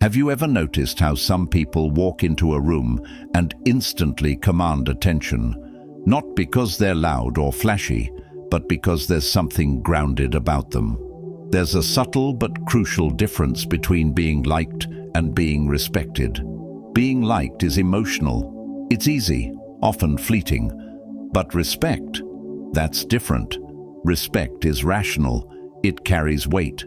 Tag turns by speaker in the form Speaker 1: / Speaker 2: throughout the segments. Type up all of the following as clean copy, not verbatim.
Speaker 1: Have you ever noticed how some people walk into a room and instantly command attention, not because they're loud or flashy, but because there's something grounded about them? There's a subtle but crucial difference between being liked and being respected. Being liked is emotional. It's easy, often fleeting. But respect, that's different. Respect is rational. It carries weight.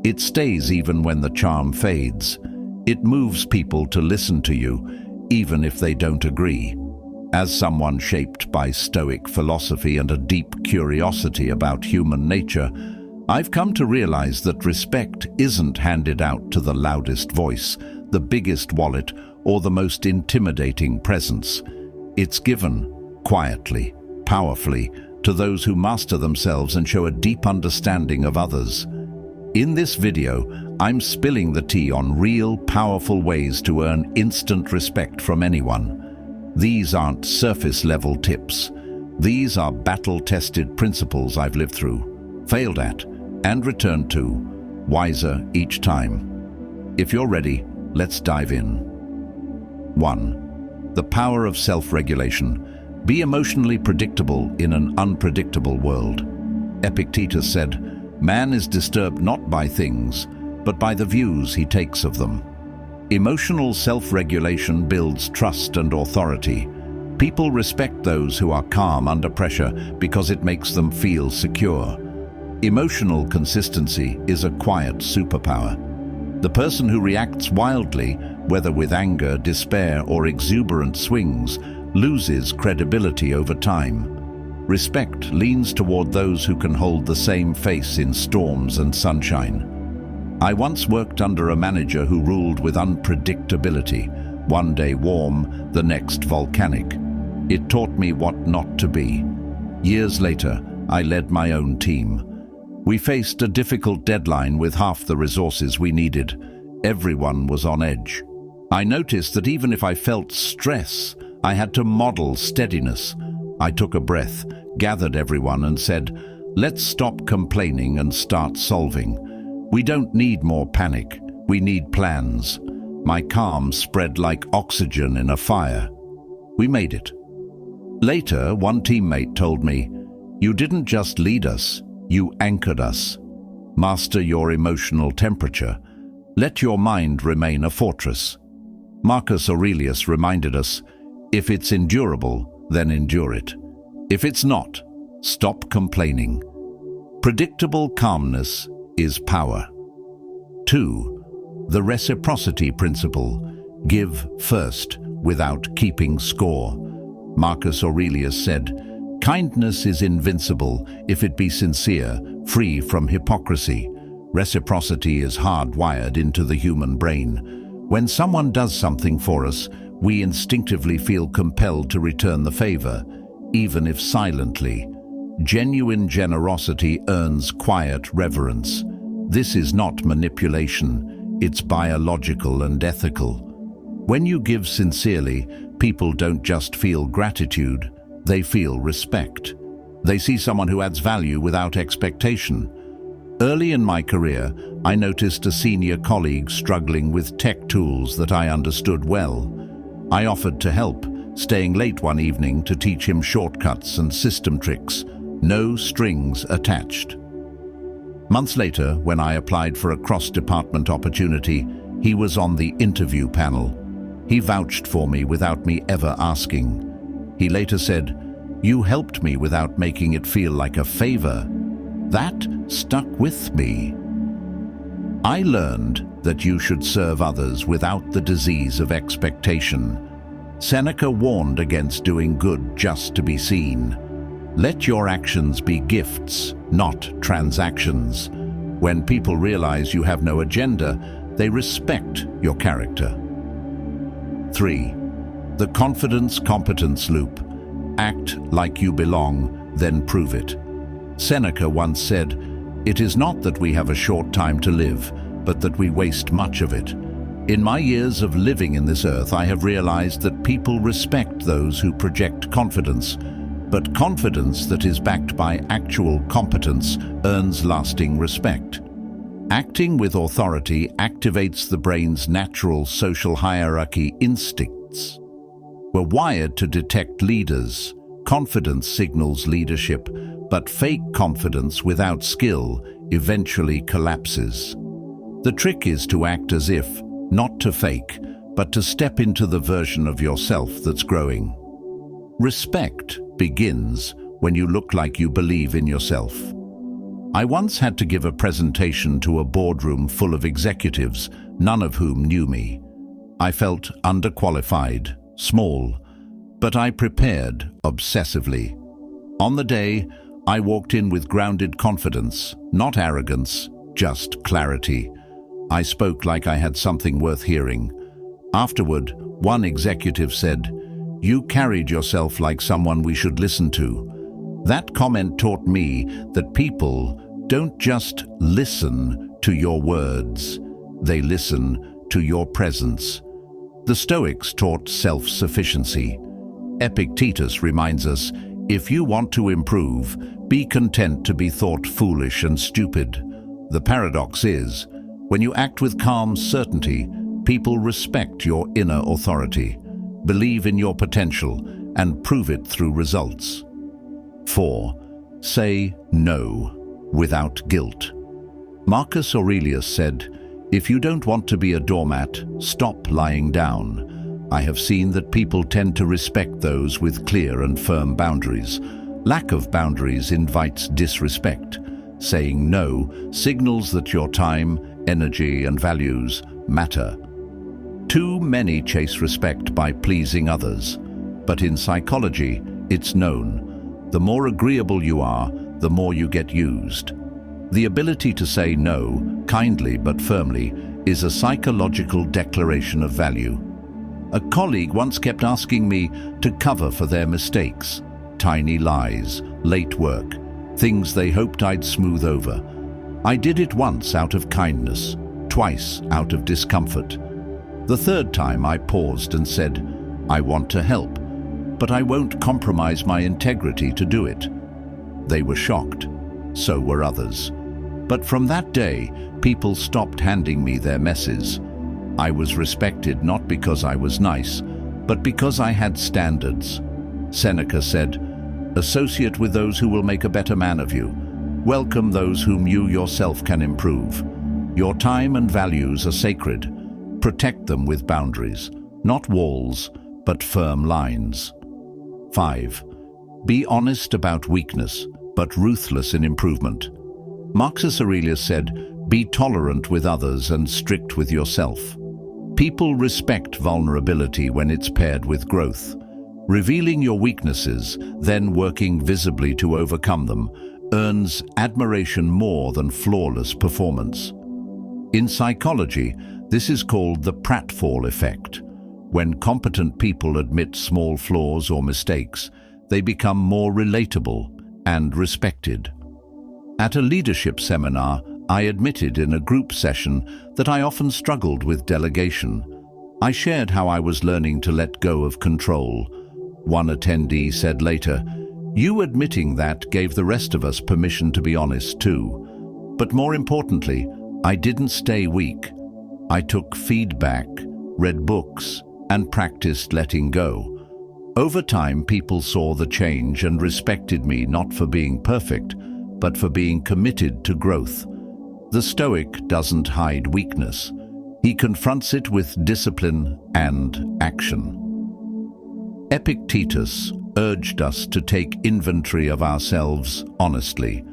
Speaker 1: It stays even when the charm fades. It moves people to listen to you, even if they don't agree. As someone shaped by Stoic philosophy and a deep curiosity about human nature, I've come to realize that respect isn't handed out to the loudest voice, the biggest wallet, or the most intimidating presence. It's given, quietly, powerfully, to those who master themselves and show a deep understanding of others. In this video, I'm spilling the tea on real, powerful ways to earn instant respect from anyone. These aren't surface-level tips. These are battle-tested principles I've lived through, failed at, and returned to, wiser each time. If you're ready, let's dive in. 1. The power of self-regulation. Be emotionally predictable in an unpredictable world. Epictetus said, "Man is disturbed not by things, but by the views he takes of them." Emotional self-regulation builds trust and authority. People respect those who are calm under pressure because it makes them feel secure. Emotional consistency is a quiet superpower. The person who reacts wildly, whether with anger, despair, or exuberant swings, loses credibility over time. Respect leans toward those who can hold the same face in storms and sunshine. I once worked under a manager who ruled with unpredictability, one day warm, the next volcanic. It taught me what not to be. Years later, I led my own team. We faced a difficult deadline with half the resources we needed. Everyone was on edge. I noticed that even if I felt stress, I had to model steadiness. I took a breath, gathered everyone and said, "Let's stop complaining and start solving. We don't need more panic, we need plans." My calm spread like oxygen in a fire. We made it. Later, one teammate told me, "You didn't just lead us, you anchored us." Master your emotional temperature. Let your mind remain a fortress. Marcus Aurelius reminded us, if it's endurable, then endure it. If it's not, stop complaining. Predictable calmness is power. 2. The reciprocity principle. Give first, without keeping score. Marcus Aurelius said, "Kindness is invincible if it be sincere, free from hypocrisy." Reciprocity is hardwired into the human brain. When someone does something for us, we instinctively feel compelled to return the favor, even if silently. Genuine generosity earns quiet reverence. This is not manipulation, it's biological and ethical. When you give sincerely, people don't just feel gratitude, they feel respect. They see someone who adds value without expectation. Early in my career, I noticed a senior colleague struggling with tech tools that I understood well. I offered to help, staying late one evening to teach him shortcuts and system tricks, no strings attached. Months later, when I applied for a cross-department opportunity, he was on the interview panel. He vouched for me without me ever asking. He later said, "You helped me without making it feel like a favor." That stuck with me. I learned that you should serve others without the disease of expectation. Seneca warned against doing good just to be seen. Let your actions be gifts, not transactions. When people realize you have no agenda, they respect your character. 3. The confidence-competence loop. Act like you belong, then prove it. Seneca once said, "It is not that we have a short time to live, but that we waste much of it." In my years of living in this earth, I have realized that people respect those who project confidence, but confidence that is backed by actual competence earns lasting respect. Acting with authority activates the brain's natural social hierarchy instincts. We're wired to detect leaders. Confidence signals leadership, but fake confidence without skill eventually collapses. The trick is to act as if, not to fake, but to step into the version of yourself that's growing. Respect begins when you look like you believe in yourself. I once had to give a presentation to a boardroom full of executives, none of whom knew me. I felt underqualified, small, but I prepared obsessively. On the day, I walked in with grounded confidence, not arrogance, just clarity. I spoke like I had something worth hearing. Afterward, one executive said, "You carried yourself like someone we should listen to." That comment taught me that people don't just listen to your words, they listen to your presence. The Stoics taught self-sufficiency. Epictetus reminds us, if you want to improve, be content to be thought foolish and stupid. The paradox is, when you act with calm certainty, people respect your inner authority, believe in your potential, and prove it through results. 4. Say no without guilt. Marcus Aurelius said, "If you don't want to be a doormat, stop lying down." I have seen that people tend to respect those with clear and firm boundaries. Lack of boundaries invites disrespect. Saying no signals that your time, energy, and values matter. Too many chase respect by pleasing others, but in psychology, it's known. The more agreeable you are, the more you get used. The ability to say no, kindly but firmly, is a psychological declaration of value. A colleague once kept asking me to cover for their mistakes, tiny lies, late work, things they hoped I'd smooth over. I did it once out of kindness, twice out of discomfort. The third time I paused and said, "I want to help, but I won't compromise my integrity to do it." They were shocked. So were others. But from that day, people stopped handing me their messes. I was respected not because I was nice, but because I had standards. Seneca said, "Associate with those who will make a better man of you. Welcome those whom you yourself can improve. Your time and values are sacred. Protect them with boundaries, not walls, but firm lines." 5. Be honest about weakness, but ruthless in improvement. Marcus Aurelius said, "Be tolerant with others and strict with yourself." People respect vulnerability when it's paired with growth. Revealing your weaknesses, then working visibly to overcome them, earns admiration more than flawless performance. In psychology, this is called the pratfall effect. When competent people admit small flaws or mistakes, they become more relatable and respected. At a leadership seminar, I admitted in a group session that I often struggled with delegation. I shared how I was learning to let go of control. One attendee said later, "You admitting that gave the rest of us permission to be honest too." But more importantly, I didn't stay weak. I took feedback, read books, and practiced letting go. Over time, people saw the change and respected me not for being perfect, but for being committed to growth. The Stoic doesn't hide weakness. He confronts it with discipline and action. Epictetus urged us to take inventory of ourselves honestly,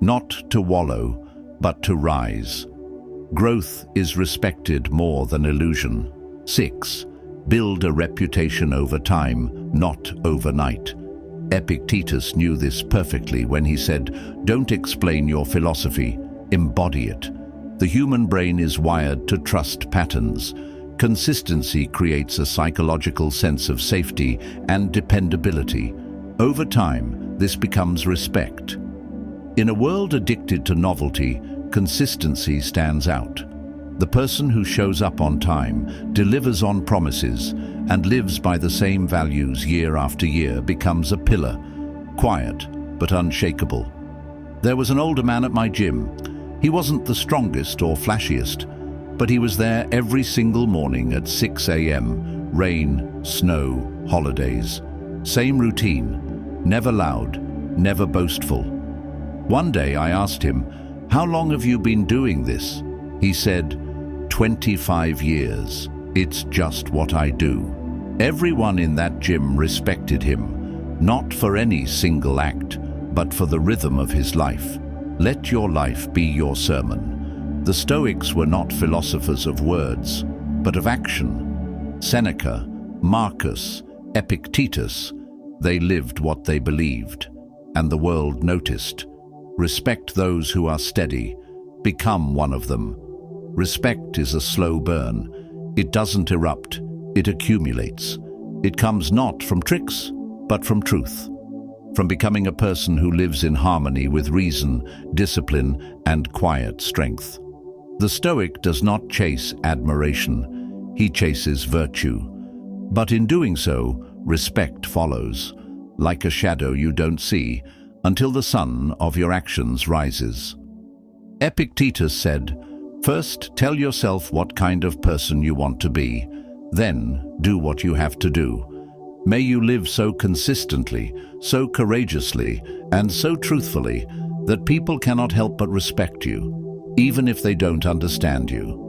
Speaker 1: not to wallow, but to rise. Growth is respected more than illusion. 6. Build a reputation over time, not overnight. Epictetus knew this perfectly when he said, "Don't explain your philosophy, embody it." The human brain is wired to trust patterns. Consistency creates a psychological sense of safety and dependability. Over time, this becomes respect. In a world addicted to novelty, consistency stands out. The person who shows up on time, delivers on promises, and lives by the same values year after year becomes a pillar, quiet but unshakable. There was an older man at my gym. He wasn't the strongest or flashiest, but he was there every single morning at 6 a.m., rain, snow, holidays. Same routine, never loud, never boastful. One day I asked him, "How long have you been doing this?" He said, 25 years. It's just what I do. Everyone in that gym respected him, not for any single act, but for the rhythm of his life. Let your life be your sermon. The Stoics were not philosophers of words, but of action. Seneca, Marcus, Epictetus, they lived what they believed, and the world noticed. Respect those who are steady. Become one of them. Respect is a slow burn. It doesn't erupt, it accumulates. It comes not from tricks, but from truth. From becoming a person who lives in harmony with reason, discipline, and quiet strength. The Stoic does not chase admiration, he chases virtue. But in doing so, respect follows, like a shadow you don't see, until the sun of your actions rises. Epictetus said, "First tell yourself what kind of person you want to be, then do what you have to do." May you live so consistently, so courageously, and so truthfully that people cannot help but respect you, even if they don't understand you.